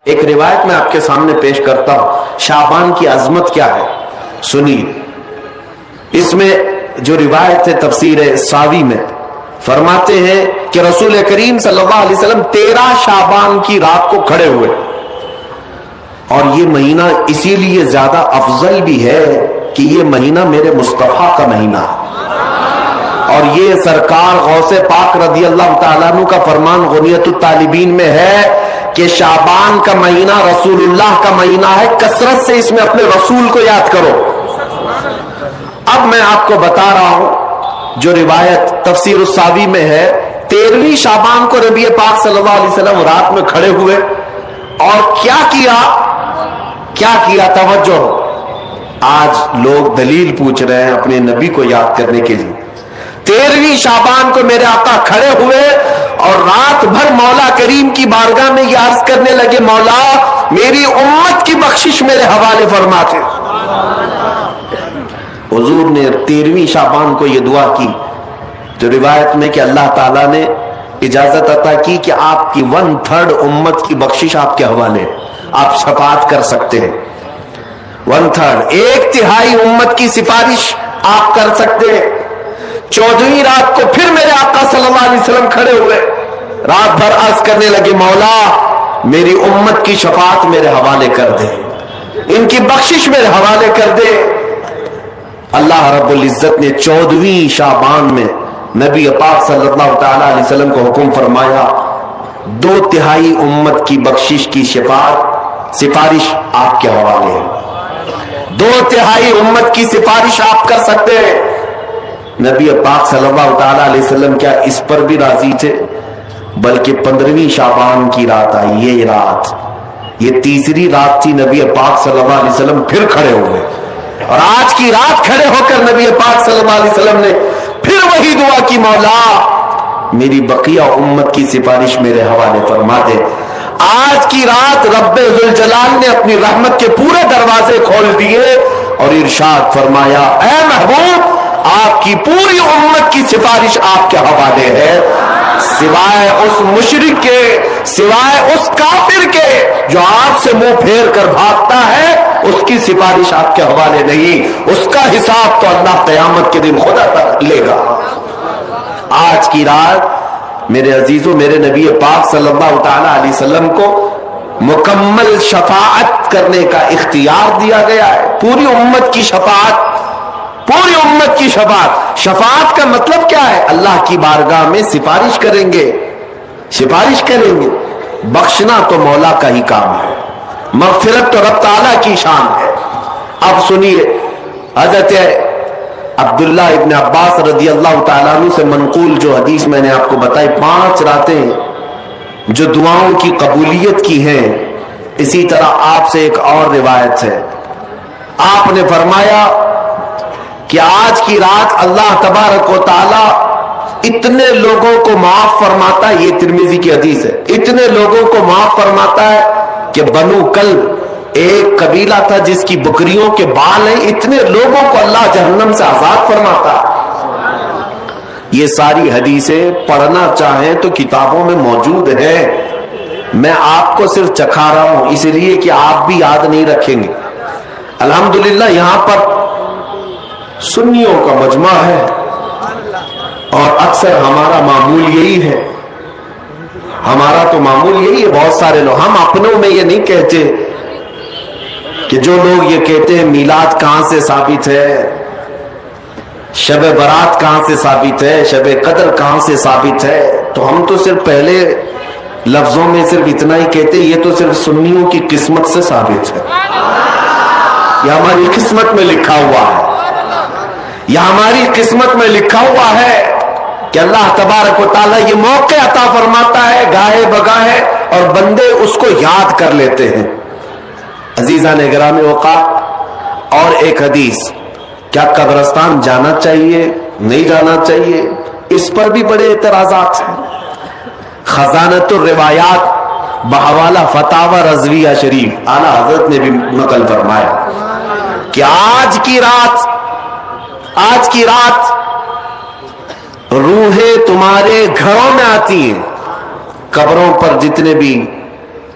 ایک روایت میں آپ کے سامنے پیش کرتا ہوں، شعبان کی عظمت کیا ہے سنیے۔ اس میں جو روایت ہے تفسیر ساوی میں فرماتے ہیں کہ رسول کریم صلی اللہ علیہ وسلم 13 شعبان کی رات کو کھڑے ہوئے، اور یہ مہینہ اسی لیے زیادہ افضل بھی ہے کہ یہ مہینہ میرے مصطفیٰ کا مہینہ ہے، اور یہ سرکار غوث پاک رضی اللہ تعالیٰ عنہ کا فرمان غنیت الطالبین میں ہے کہ شعبان کا مہینہ رسول اللہ کا مہینہ ہے، کثرت سے اس میں اپنے رسول کو یاد کرو۔ اب میں آپ کو بتا رہا ہوں جو روایت تفسیر الساوی میں ہے، 13ویں شعبان کو نبی پاک صلی اللہ علیہ وسلم رات میں کھڑے ہوئے اور کیا کیا توجہ۔ آج لوگ دلیل پوچھ رہے ہیں اپنے نبی کو یاد کرنے کے لیے۔ 13ویں شعبان کو میرے آقا کھڑے ہوئے اور رات بھر مولا کریم کی بارگاہ میں یہ عرض کرنے لگے، مولا میری امت کی بخشش میرے حوالے فرما دے۔ حضور نے 13ویں شعبان کو یہ دعا کی، جو روایت میں کہ اللہ تعالیٰ نے اجازت عطا کی کہ آپ کی 1/3 امت کی بخشش آپ کے حوالے، آپ شفاعت کر سکتے ہیں۔ 1/3 1/3 امت کی سفارش آپ کر سکتے ہیں۔ 14ویں رات کو پھر میرے آقا صلی اللہ علیہ وسلم کھڑے ہوئے، رات بھر عرض کرنے لگے، مولا میری امت کی شفاعت میرے حوالے کر دے، ان کی بخشش میرے حوالے کر دے۔ اللہ رب العزت نے 14ویں شعبان میں نبی پاک صلی اللہ تعالی علیہ وسلم کو حکم فرمایا، 2/3 امت کی بخشش کی سفارش آپ کے حوالے ہے، 2/3 امت کی سفارش آپ کر سکتے ہیں۔ نبی پاک صلی اللہ تعالی علیہ وسلم کیا اس پر بھی راضی تھے، بلکہ 15ویں شعبان کی رات آئی، یہ تیسری رات تھی، نبی پاک صلی اللہ علیہ وسلم پھر کھڑے ہوئے، اور آج کی رات کھڑے ہو کر نبی پاک صلی اللہ علیہ وسلم نے پھر وہی دعا کی، مولا میری بقیہ امت کی سفارش میرے حوالے فرما دے۔ آج کی رات رب ذوالجلال نے اپنی رحمت کے پورے دروازے کھول دیے اور ارشاد فرمایا، اے محبوب آپ کی پوری امت کی سفارش آپ کے حوالے ہے، سوائے اس مشرک کے، سوائے اس کافر کے جو آپ سے منہ پھیر کر بھاگتا ہے، اس کی سفارش آپ کے حوالے نہیں، اس کا حساب تو اللہ قیامت کے دن خدا تک لے گا۔ آج کی رات میرے عزیزوں، میرے نبی پاک صلی اللہ تعالی علیہ وسلم کو مکمل شفاعت کرنے کا اختیار دیا گیا ہے، پوری امت کی شفاعت، پوری امت کی شفاعت۔ شفاعت کا مطلب کیا ہے؟ اللہ کی بارگاہ میں سفارش کریں گے، سفارش کریں گے۔ بخشنا تو مولا کا ہی کام ہے، مغفرت تو رب تعالیٰ کی شان ہے۔ اب سنیے، حضرت عبداللہ ابن عباس رضی اللہ تعالیٰ عنہ سے منقول جو حدیث میں نے آپ کو بتائی، 5 راتیں جو دعاؤں کی قبولیت کی ہیں، اسی طرح آپ سے ایک اور روایت ہے، آپ نے فرمایا کہ آج کی رات اللہ تبارک و تعالی اتنے لوگوں کو معاف فرماتا ہے، یہ ترمذی کی حدیث ہے، اتنے لوگوں کو معاف فرماتا ہے کہ بنو کلب ایک قبیلہ تھا جس کی بکریوں کے بال ہیں، اتنے لوگوں کو اللہ جہنم سے آزاد فرماتا ہے۔ یہ ساری حدیثیں پڑھنا چاہیں تو کتابوں میں موجود ہیں، میں آپ کو صرف چکھا رہا ہوں اس لیے کہ آپ بھی یاد نہیں رکھیں گے۔ الحمدللہ یہاں پر سنیوں کا مجمع ہے، اور اکثر ہمارا معمول یہی ہے، ہمارا تو معمول یہی ہے، بہت سارے لوگ، ہم اپنوں میں یہ نہیں کہتے کہ جو لوگ یہ کہتے ہیں میلاد کہاں سے ثابت ہے، شب برات کہاں سے ثابت ہے، شب قدر کہاں سے ثابت ہے، تو ہم تو صرف پہلے لفظوں میں صرف اتنا ہی کہتے ہیں، یہ تو صرف سنیوں کی قسمت سے ثابت ہے، یہ ہماری قسمت میں لکھا ہوا ہے، یہ ہماری قسمت میں لکھا ہوا ہے کہ اللہ تبارک و تعالیٰ یہ موقع عطا فرماتا ہے گاہے بگاہے، اور بندے اس کو یاد کر لیتے ہیں۔ عزیزان گرامی اوقات، اور ایک حدیث، کیا قبرستان جانا چاہیے نہیں جانا چاہیے، اس پر بھی بڑے اعتراضات ہیں۔ خزانۃ الروایات بحوالہ فتاوی رضویہ شریف اعلیٰ حضرت نے بھی نقل فرمایا کہ آج کی رات روحیں تمہارے گھروں میں آتی ہیں، قبروں پر جتنے بھی